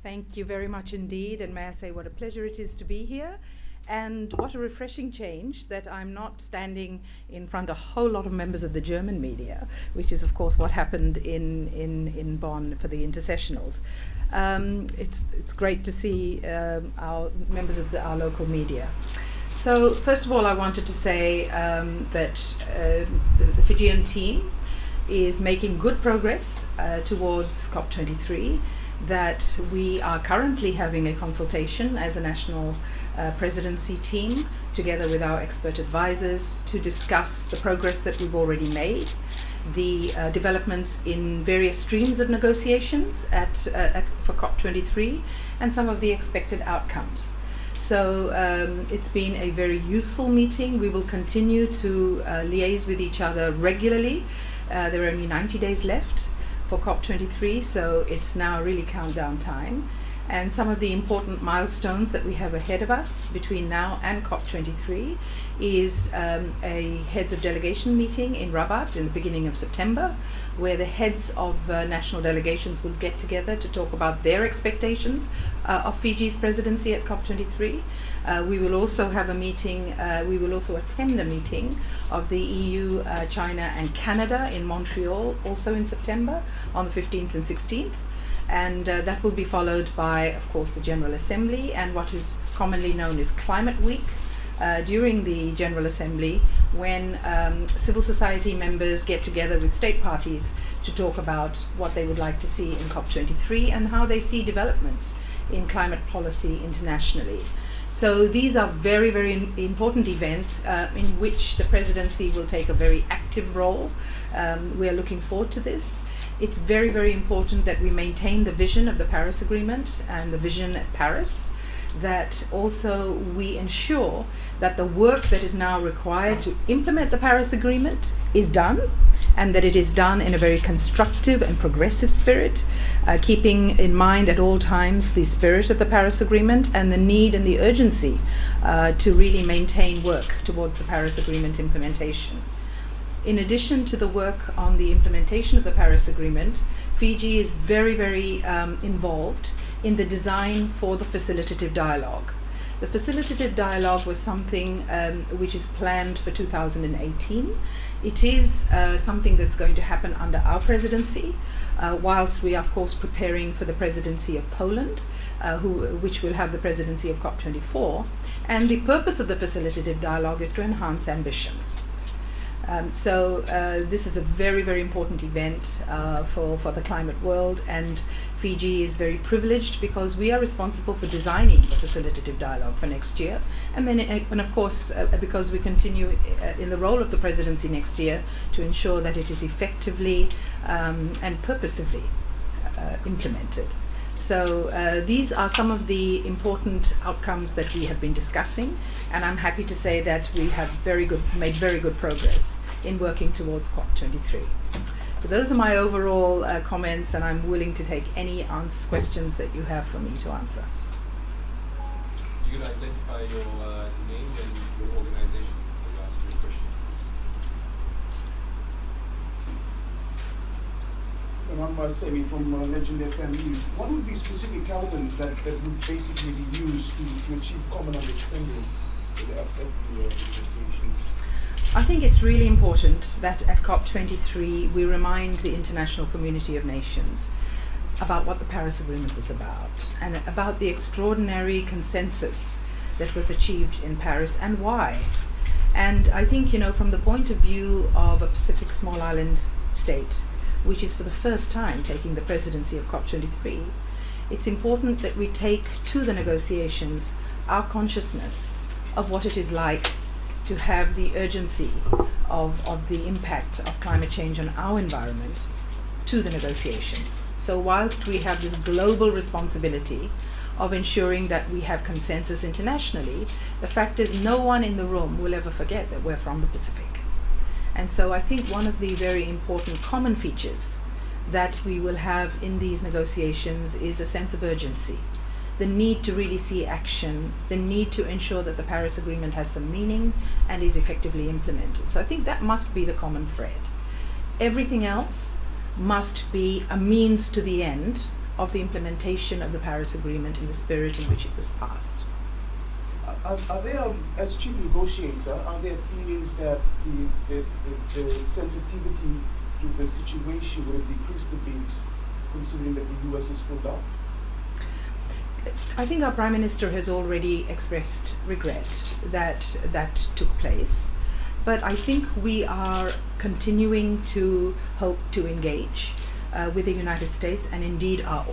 Thank you very much indeed, and may I say what a pleasure it is to be here, and what a refreshing change that I'm not standing in front of a whole lot of members of the German media, which is of course what happened in Bonn for the intercessionals. It's great to see our members of our local media. So first of all, I wanted to say that the Fijian team is making good progress towards COP23, that we are currently having a consultation as a national presidency team together with our expert advisors to discuss the progress that we've already made, the developments in various streams of negotiations for COP23, and some of the expected outcomes. So it's been a very useful meeting. We will continue to liaise with each other regularly. There are only 90 days left for COP23, so it's now really countdown time. And some of the important milestones that we have ahead of us between now and COP23 is a heads of delegation meeting in Rabat in the beginning of September, where the heads of national delegations will get together to talk about their expectations of Fiji's presidency at COP23. We will also have a meeting, we will also attend a meeting of the EU, China and Canada in Montreal, also in September, on the 15th and 16th. And that will be followed by, of course, the General Assembly and what is commonly known as Climate Week during the General Assembly, when civil society members get together with state parties to talk about what they would like to see in COP23 and how they see developments in climate policy internationally. So these are very, very important events in which the presidency will take a very active role. We are looking forward to this. It's very, very important that we maintain the vision of the Paris Agreement and the vision at Paris, that also we ensure that the work that is now required to implement the Paris Agreement is done, and that it is done in a very constructive and progressive spirit, keeping in mind at all times the spirit of the Paris Agreement and the need and the urgency to really maintain work towards the Paris Agreement implementation. In addition to the work on the implementation of the Paris Agreement, Fiji is very, very involved in the design for the facilitative dialogue. The facilitative dialogue was something which is planned for 2018. It is something that's going to happen under our presidency, whilst we are of course preparing for the presidency of Poland, which will have the presidency of COP24. And the purpose of the facilitative dialogue is to enhance ambition. So this is a very, very important event for the climate world, and Fiji is very privileged because we are responsible for designing the facilitative dialogue for next year, and then and of course because we continue in the role of the presidency next year to ensure that it is effectively and purposively implemented. So these are some of the important outcomes that we have been discussing, and I'm happy to say that we have made very good progress in working towards COP23. So those are my overall comments, and I'm willing to take any questions that you have for me to answer. You can identify your name and your organization when you ask your question. I'm Semi from Legend FM News. What would be specific elements that would basically be used to achieve common understanding for the upcoming negotiations? I think it's really important that at COP23 we remind the international community of nations about what the Paris Agreement was about, and about the extraordinary consensus that was achieved in Paris and why. And I think, you know, from the point of view of a Pacific small island state, which is for the first time taking the presidency of COP23, it's important that we take to the negotiations our consciousness of what it is like to have the urgency of the impact of climate change on our environment to the negotiations. So whilst we have this global responsibility of ensuring that we have consensus internationally, the fact is no one in the room will ever forget that we're from the Pacific. And so I think one of the very important common features that we will have in these negotiations is a sense of urgency, the need to really see action, the need to ensure that the Paris Agreement has some meaning and is effectively implemented. So I think that must be the common thread. Everything else must be a means to the end of the implementation of the Paris Agreement in the spirit in which it was passed. Are there, as chief negotiator, are there feelings that the sensitivity to the situation would have decreased a bit, considering that the US is pulled out? I think our Prime Minister has already expressed regret that that took place. But I think we are continuing to hope to engage with the United States, and indeed are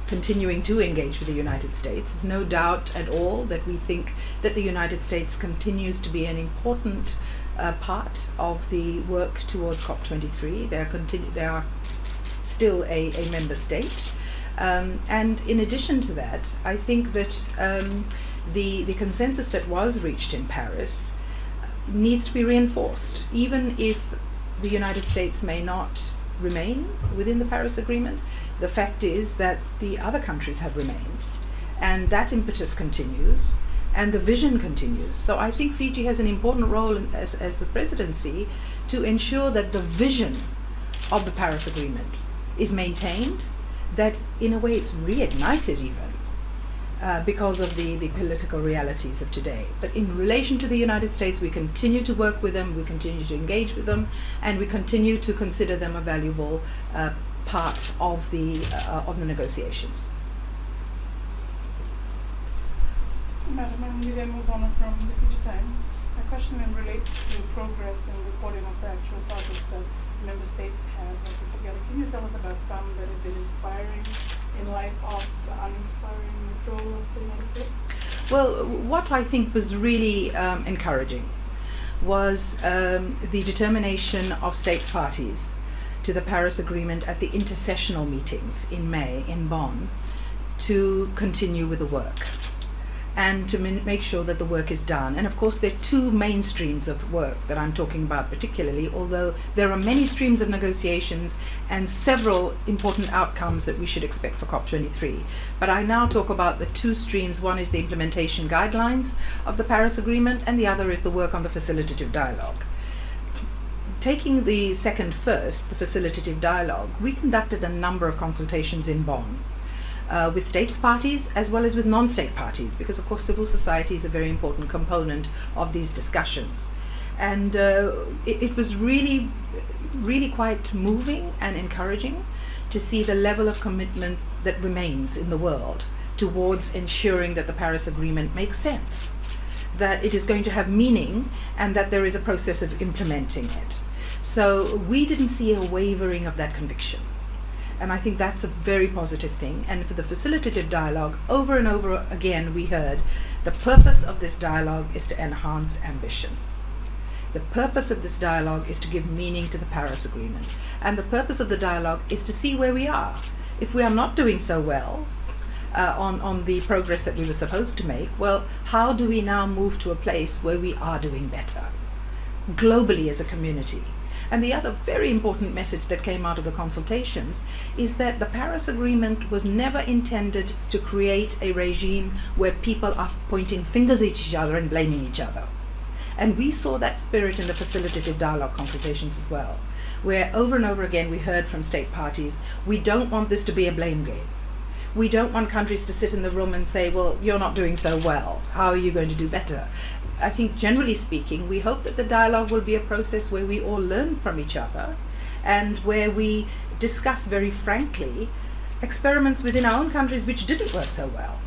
continuing to engage with the United States. There's no doubt at all that we think that the United States continues to be an important part of the work towards COP23. They are still a member state. And in addition to that, I think that the consensus that was reached in Paris needs to be reinforced. Even if the United States may not remain within the Paris Agreement, the fact is that the other countries have remained, and that impetus continues, and the vision continues. So I think Fiji has an important role as the presidency to ensure that the vision of the Paris Agreement is maintained, that in a way it's reignited even, because of the political realities of today. But in relation to the United States, we continue to work with them, we continue to engage with them, and we continue to consider them a valuable part of the negotiations. Madam, I'm Vivian Mubona from the Fiji Times. My question relates to progress and reporting of the actual projects that member states have put together. Can you tell us about some that have been inspiring in light of the uninspiring role of the United States? Well, what I think was really encouraging was the determination of states parties to the Paris Agreement at the intersessional meetings in May in Bonn to continue with the work and to make sure that the work is done. And of course there are two main streams of work that I'm talking about particularly, although there are many streams of negotiations and several important outcomes that we should expect for COP23. But I now talk about the two streams. One is the implementation guidelines of the Paris Agreement, and the other is the work on the facilitative dialogue. Taking the second first, the facilitative dialogue, we conducted a number of consultations in Bonn with states parties as well as with non-state parties, because of course civil society is a very important component of these discussions. And it was really quite moving and encouraging to see the level of commitment that remains in the world towards ensuring that the Paris Agreement makes sense, that it is going to have meaning, and that there is a process of implementing it. So we didn't see a wavering of that conviction. And I think that's a very positive thing. And for the facilitative dialogue, over and over again we heard the purpose of this dialogue is to enhance ambition. The purpose of this dialogue is to give meaning to the Paris Agreement. And the purpose of the dialogue is to see where we are. If we are not doing so well on the progress that we were supposed to make, well, how do we now move to a place where we are doing better, globally as a community? And the other very important message that came out of the consultations is that the Paris Agreement was never intended to create a regime where people are pointing fingers at each other and blaming each other. And we saw that spirit in the facilitative dialogue consultations as well, where over and over again we heard from state parties, we don't want this to be a blame game. We don't want countries to sit in the room and say, well, you're not doing so well, how are you going to do better? I think generally speaking, we hope that the dialogue will be a process where we all learn from each other and where we discuss very frankly experiments within our own countries which didn't work so well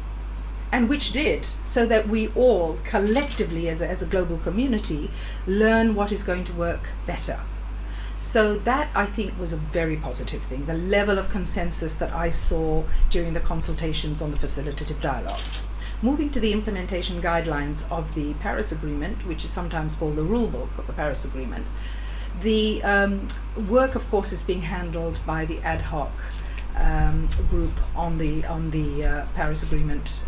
and which did, so that we all collectively as a global community learn what is going to work better. So that, I think, was a very positive thing, the level of consensus that I saw during the consultations on the facilitative dialogue. Moving to the implementation guidelines of the Paris Agreement, which is sometimes called the rule book of the Paris Agreement, the work, of course, is being handled by the ad hoc group on the Paris Agreement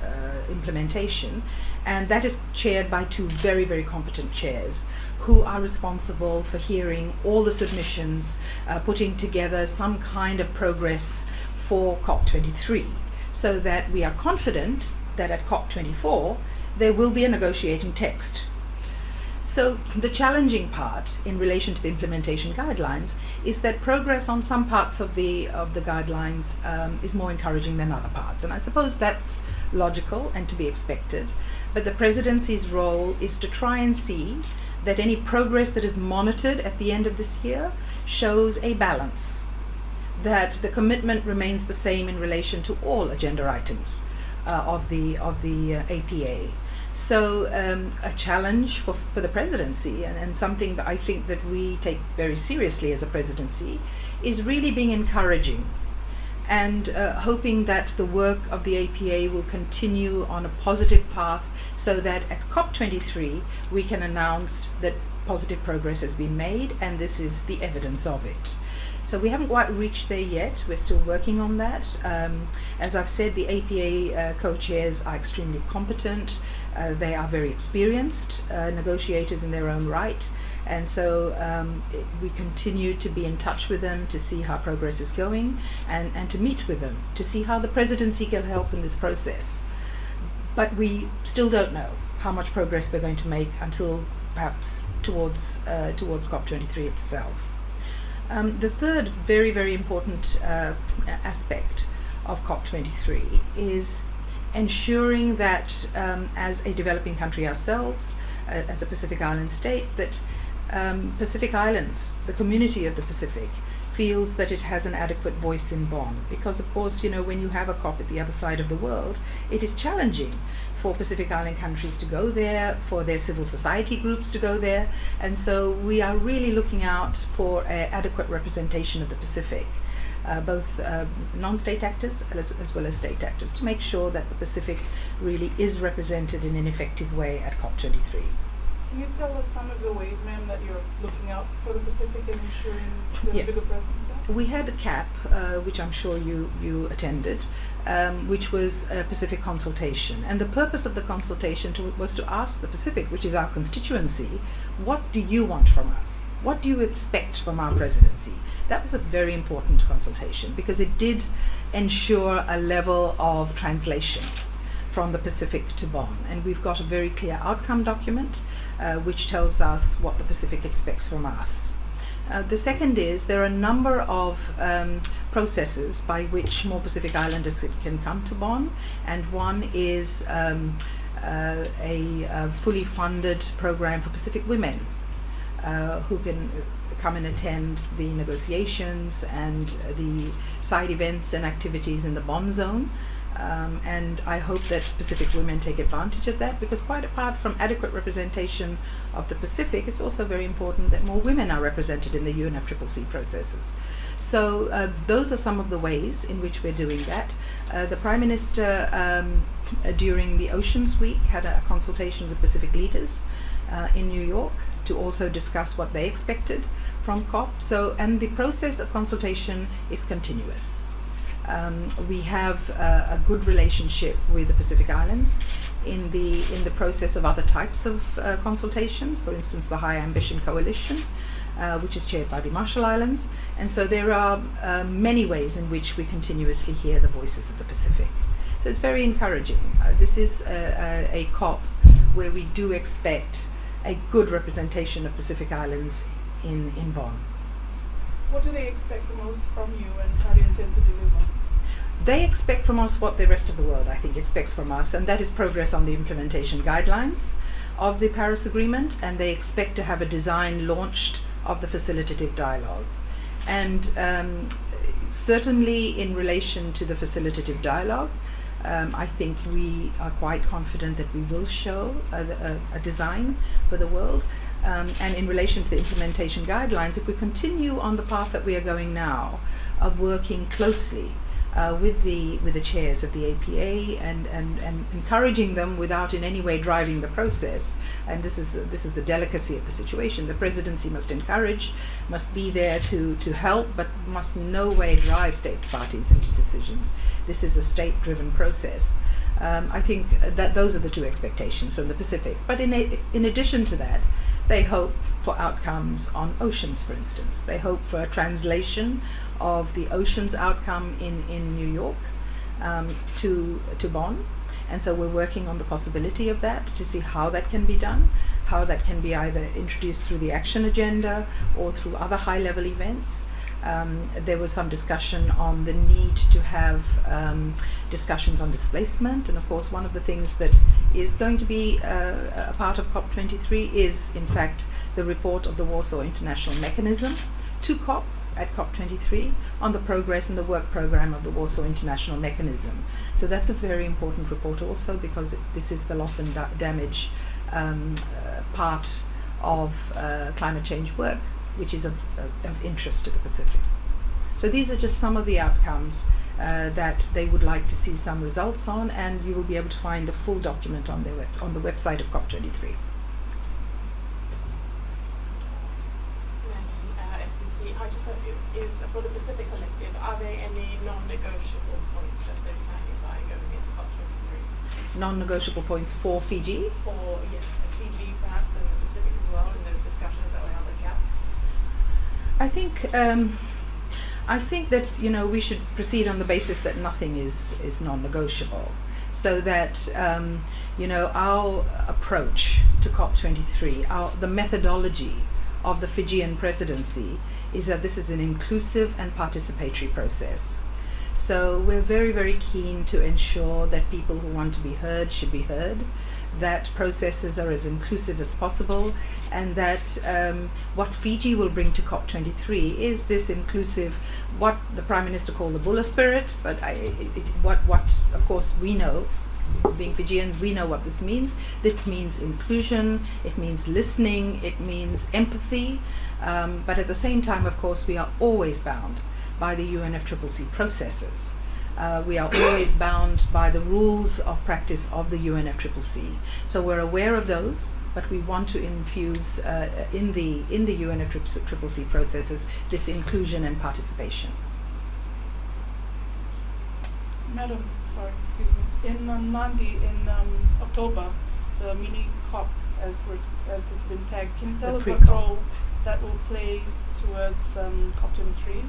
implementation, and that is chaired by two very, very competent chairs who are responsible for hearing all the submissions, putting together some kind of progress for COP23, so that we are confident that at COP24 there will be a negotiating text. So the challenging part in relation to the implementation guidelines is that progress on some parts of the guidelines is more encouraging than other parts, and I suppose that's logical and to be expected. But the presidency's role is to try and see that any progress that is monitored at the end of this year shows a balance, that the commitment remains the same in relation to all agenda items of the APA. So a challenge for the presidency, and something that I think that we take very seriously as a presidency, is really being encouraging and hoping that the work of the APA will continue on a positive path, so that at COP23 we can announce that positive progress has been made, and this is the evidence of it. So we haven't quite reached there yet. We're still working on that. As I've said, the APA co-chairs are extremely competent. They are very experienced negotiators in their own right. And so we continue to be in touch with them to see how progress is going, and to meet with them to see how the presidency can help in this process. But we still don't know how much progress we're going to make until perhaps towards COP23 itself. The third very, very important aspect of COP23 is ensuring that as a developing country ourselves, as a Pacific Island state, that Pacific Islands, the community of the Pacific, feels that it has an adequate voice in Bonn. Because of course, you know, when you have a COP at the other side of the world, it is challenging for Pacific Island countries to go there, for their civil society groups to go there, and so we are really looking out for adequate representation of the Pacific, both non-state actors as well as state actors, to make sure that the Pacific really is represented in an effective way at COP23. Can you tell us some of the ways, ma'am, that you're looking out for the Pacific and ensuring the bigger presence there? We had a CAP, which I'm sure you attended, which was a Pacific consultation. And the purpose of the consultation was to ask the Pacific, which is our constituency, what do you want from us? What do you expect from our presidency? That was a very important consultation because it did ensure a level of translation from the Pacific to Bonn. And we've got a very clear outcome document which tells us what the Pacific expects from us. The second is there are a number of processes by which more Pacific Islanders can come to Bonn, and one is a fully funded program for Pacific women who can come and attend the negotiations and the side events and activities in the Bonn zone. And I hope that Pacific women take advantage of that, because quite apart from adequate representation of the Pacific, it's also very important that more women are represented in the UNFCCC processes. So those are some of the ways in which we're doing that. The Prime Minister during the Oceans Week had a consultation with Pacific leaders in New York to also discuss what they expected from COP. So, and the process of consultation is continuous. We have a good relationship with the Pacific Islands in the process of other types of consultations, for instance the High Ambition Coalition, which is chaired by the Marshall Islands. And so there are many ways in which we continuously hear the voices of the Pacific. So it's very encouraging. This is a COP where we do expect a good representation of Pacific Islands in Bonn. What do they expect the most from you, and how do you intend to deliver? They expect from us what the rest of the world, I think, expects from us, and that is progress on the implementation guidelines of the Paris Agreement, and they expect to have a design launched of the facilitative dialogue. And certainly in relation to the facilitative dialogue, I think we are quite confident that we will show a design for the world. And in relation to the implementation guidelines, if we continue on the path that we are going now, of working closely with the chairs of the APA and encouraging them without in any way driving the process, and this is the delicacy of the situation. The presidency must encourage, must be there to help, but must in no way drive state parties into decisions. This is a state-driven process. I think that those are the two expectations from the Pacific. But in addition to that, they hope for outcomes on oceans, for instance. They hope for a translation of the oceans outcome in New York to Bonn. And so we're working on the possibility of that to see how that can be done, how that can be either introduced through the action agenda or through other high-level events. There was some discussion on the need to have discussions on displacement, and of course one of the things that is going to be a part of COP23 is in fact the report of the Warsaw International Mechanism to COP at COP23 on the progress and the work program of the Warsaw International Mechanism. So that's a very important report also, because this is the loss and damage part of climate change work, which is of interest to the Pacific. So these are just some of the outcomes that they would like to see some results on, and you will be able to find the full document on the website of COP23. Is for the Pacific Collective, are there any non-negotiable points that they're standing by going into COP23? Non-negotiable points for Fiji? For, yes, Fiji perhaps, and the Pacific as well, in those discussions that were held at CAP? I think that, you know, we should proceed on the basis that nothing is non-negotiable, so that you know, our approach to COP23, the methodology of the Fijian presidency is that this is an inclusive and participatory process. So we're very, very keen to ensure that people who want to be heard should be heard, that processes are as inclusive as possible, and that what Fiji will bring to COP23 is this inclusive, what the Prime Minister called the Bulla spirit, but what of course we know, being Fijians, we know what this means. It means inclusion, it means listening, it means empathy, but at the same time, of course, we are always bound by the UNFCCC processes. We are always bound by the rules of practice of the UNFCCC. So we're aware of those, but we want to infuse in the UNFCCC processes this inclusion and participation. Madam, sorry, excuse me. In Nandi, in October, the mini COP, as it's been tagged, can you tell us what role that will play towards COP23,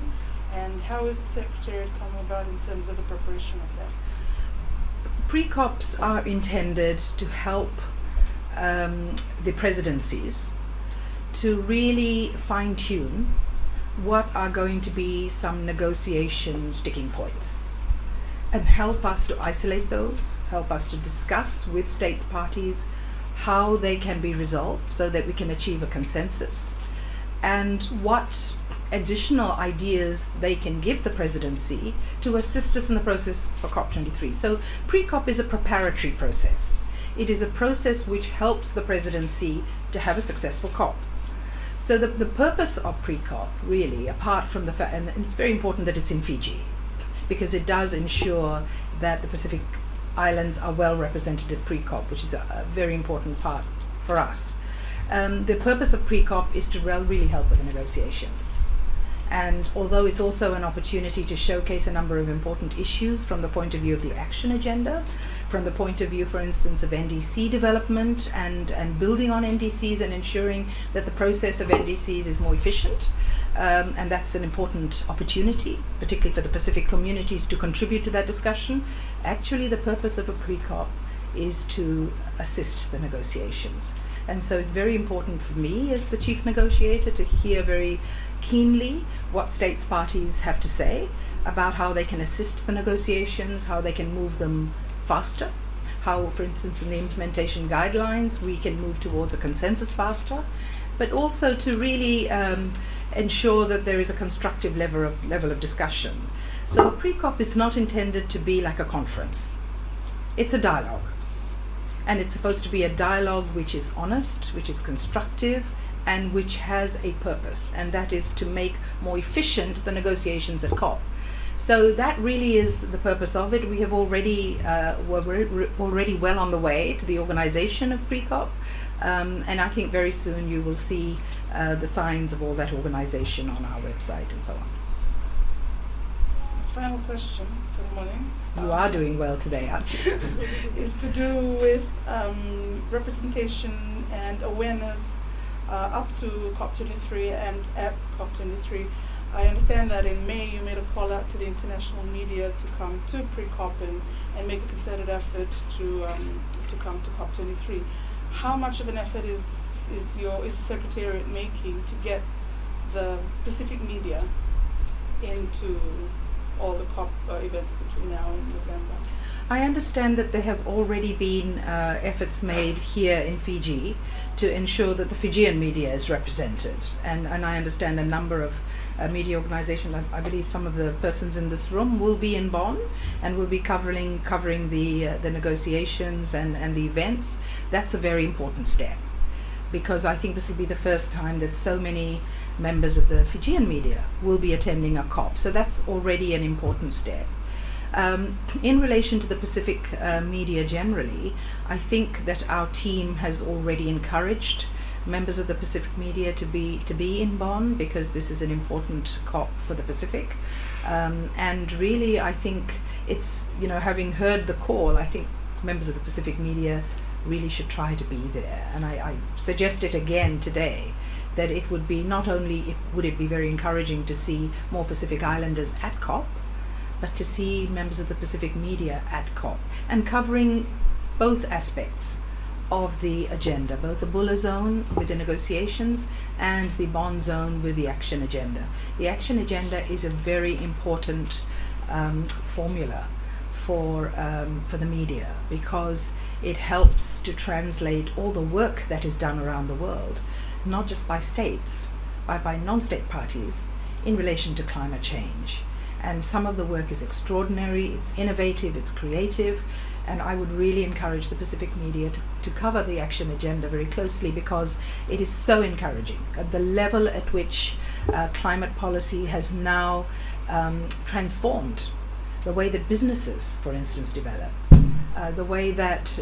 and how is the Secretariat coming about in terms of the preparation of that? Pre-COPs are intended to help the presidencies to really fine-tune what are going to be some negotiation sticking points, and help us to isolate those, help us to discuss with states parties how they can be resolved so that we can achieve a consensus, and what additional ideas they can give the presidency to assist us in the process for COP23. So pre-COP is a preparatory process. It is a process which helps the presidency to have a successful COP. So the purpose of pre-COP, really, apart from the fact, and it's very important that it's in Fiji, because it does ensure that the Pacific Islands are well represented at pre-COP, which is a very important part for us. The purpose of pre-COP is to really help with the negotiations. And although it's also an opportunity to showcase a number of important issues from the point of view of the action agenda, from the point of view, for instance, of NDC development and building on NDCs and ensuring that the process of NDCs is more efficient, and that's an important opportunity, particularly for the Pacific communities, to contribute to that discussion. Actually, the purpose of a pre-COP is to assist the negotiations. And so it's very important for me as the chief negotiator to hear very keenly what states parties have to say about how they can assist the negotiations, how they can move them faster, how, for instance, in the implementation guidelines, we can move towards a consensus faster, but also to really ensure that there is a constructive level of discussion. So pre-COP is not intended to be like a conference. It's a dialogue. And it's supposed to be a dialogue which is honest, which is constructive, and which has a purpose, and that is to make more efficient the negotiations at COP. So that really is the purpose of it. We have already, we're already well on the way to the organization of pre-COP, and I think very soon you will see the signs of all that organization on our website and so on. Final question for the morning. You are doing well today, aren't you? Is to do with representation and awareness up to COP23 and at COP23 I understand that in May you made a call out to the international media to come to pre-COP and make a concerted effort to come to COP23. How much of an effort is the Secretariat making to get the Pacific media into all the COP events between now and November? I understand that there have already been efforts made here in Fiji to ensure that the Fijian media is represented, and I understand a number of media organizations, I believe some of the persons in this room will be in Bonn and will be covering the negotiations and the events. That's a very important step, because I think this will be the first time that so many members of the Fijian media will be attending a COP, so that's already an important step. In relation to the Pacific media generally, I think that our team has already encouraged members of the Pacific media to be in Bonn, because this is an important COP for the Pacific. And really, I think it's, having heard the call, I think members of the Pacific media really should try to be there. And I suggest it again today, that it would be not only would it be very encouraging to see more Pacific Islanders at COP, but to see members of the Pacific media at COP and covering both aspects of the agenda, both the Bulla zone with the negotiations and the Bonn zone with the action agenda. The action agenda is a very important formula for the media, because it helps to translate all the work that is done around the world, not just by states, but by non-state parties in relation to climate change. And some of the work is extraordinary, it's innovative, it's creative, and I would really encourage the Pacific media to cover the action agenda very closely, because it is so encouraging at the level at which climate policy has now transformed the way that businesses, for instance, develop, the way that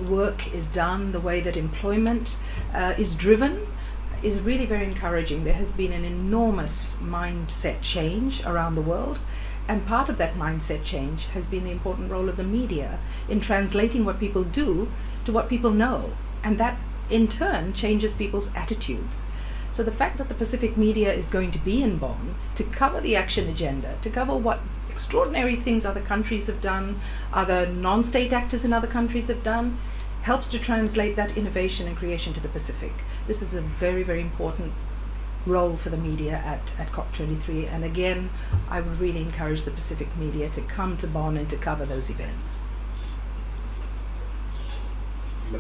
work is done, the way that employment is driven, is really very encouraging. There has been an enormous mindset change around the world, and part of that mindset change has been the important role of the media in translating what people do to what people know, and that in turn changes people's attitudes. So the fact that the Pacific media is going to be in Bonn to cover the action agenda, to cover what extraordinary things other countries have done, other non-state actors in other countries have done, helps to translate that innovation and creation to the Pacific. This is a very, very important role for the media at COP23, and again, I would really encourage the Pacific media to come to Bonn and to cover those events. We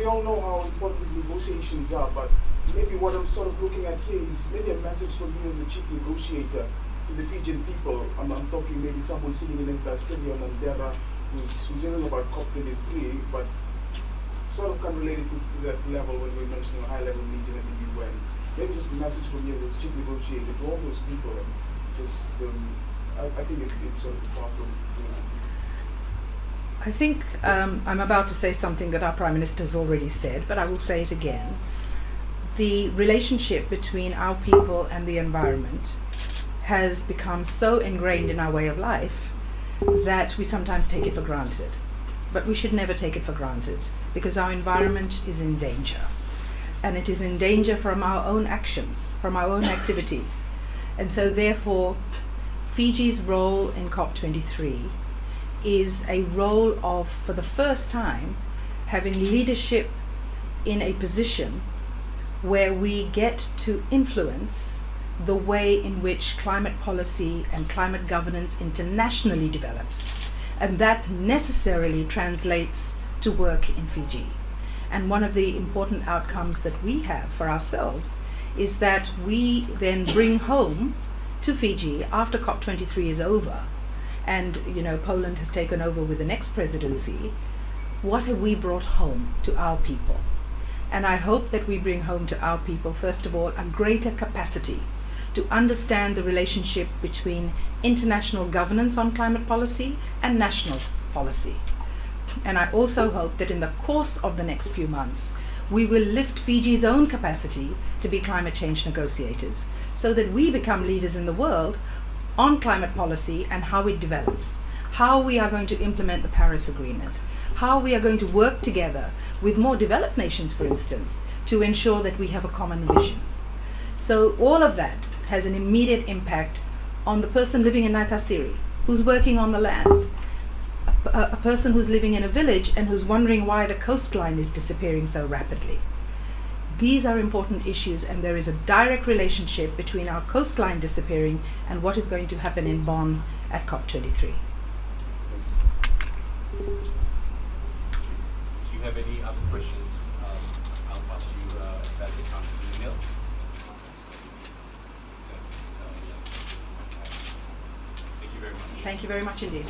all know how important these negotiations are, but maybe what I'm sort of looking at here is maybe a message from you as the chief negotiator to the Fijian people. I'm talking maybe someone sitting in Intercity or Nandera who's hearing about COP23, but sort of can relate it to that level when we're mentioning a high-level meeting at the UN. Maybe just a message from you as chief negotiator to all those people, and just I think it's sort of powerful. I think I'm about to say something that our Prime Minister has already said, but I will say it again. The relationship between our people and the environment has become so ingrained in our way of life that we sometimes take it for granted. But we should never take it for granted, because our environment is in danger. And it is in danger from our own actions, from our own activities. And so therefore, Fiji's role in COP23 is a role of, for the first time, having leadership in a position where we get to influence the way in which climate policy and climate governance internationally develops. And that necessarily translates to work in Fiji. And one of the important outcomes that we have for ourselves is that we then bring home to Fiji after COP23 is over, and Poland has taken over with the next presidency. What have we brought home to our people? And I hope that we bring home to our people, first of all, a greater capacity to understand the relationship between international governance on climate policy and national policy. And I also hope that in the course of the next few months, we will lift Fiji's own capacity to be climate change negotiators, so that we become leaders in the world on climate policy and how it develops, how we are going to implement the Paris Agreement, how we are going to work together with more developed nations, for instance, to ensure that we have a common vision. So all of that has an immediate impact on the person living in Naitasiri, who's working on the land, a person who's living in a village and who's wondering why the coastline is disappearing so rapidly. These are important issues, and there is a direct relationship between our coastline disappearing and what is going to happen in Bonn at COP23. Do you have any other questions? I'll pass you back the council email. Thank you very much. Thank you very much indeed.